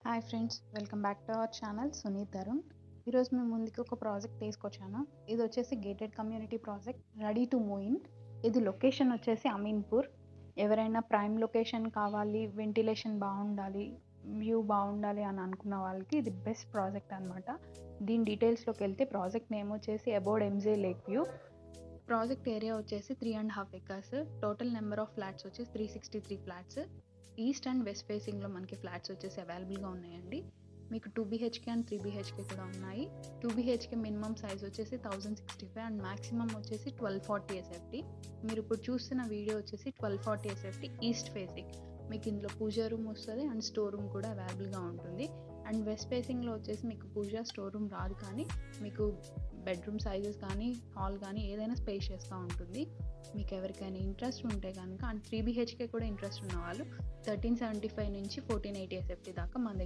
Hi friends, welcome back to our channel Sunith Tarun. ఈరోజు మేము ముందుకి ఒక ప్రాజెక్ట్ తీసుకొచ్చాను. ఇది వచ్చేసి gated community project ready to move in. ఇది లొకేషన్ వచ్చేసి అమీన్పూర్. ఎవరైనా ప్రైమ్ లొకేషన్ కావాలి, వెంటిలేషన్ బాగుండాలి, వ్యూ బాగుండాలి అని అనుకున్న వాళ్ళకి ఇది బెస్ట్ ప్రాజెక్ట్ అనమాట. దీని డీటెయిల్స్లోకి వెళ్తే ప్రాజెక్ట్ నేమ్ వచ్చేసి about MJ lake view. Project area వచ్చేసి 3.5 acres. Total number of flats వచ్చేసి 363 ఫ్లాట్స్. ఈస్ట్ అండ్ వెస్ట్ ఫేసింగ్లో మనకి ఫ్లాట్స్ వచ్చేసి అవైలబుల్గా ఉన్నాయండి. మీకు 2 BHK అండ్ 3 BHK కూడా ఉన్నాయి. 2 BHK మినిమం సైజ్ వచ్చేసి 1065 అండ్ మ్యాక్సిమం వచ్చేసి 1240 SFT. మీరు ఇప్పుడు చూస్తున్న వీడియో వచ్చేసి 1240 SFT ఈస్ట్ ఫేసింగ్. మీకు ఇందులో పూజా రూమ్ వస్తుంది అండ్ స్టోర్ రూమ్ కూడా అవైలబుల్గా ఉంటుంది. అండ్ వెస్ట్ ఫేసింగ్లో వచ్చేసి మీకు పూజా స్టోర్ రూమ్ రాదు, కానీ మీకు బెడ్రూమ్ సైజెస్ కానీ హాల్ కానీ ఏదైనా స్పేషియస్గా ఉంటుంది. మీకు ఎవరికైనా ఇంట్రెస్ట్ ఉంటే కనుక అండ్ 3 BHK కూడా ఇంట్రెస్ట్ ఉన్న వాళ్ళు 1375 నుంచి 1480 SFT దాకా మన దగ్గర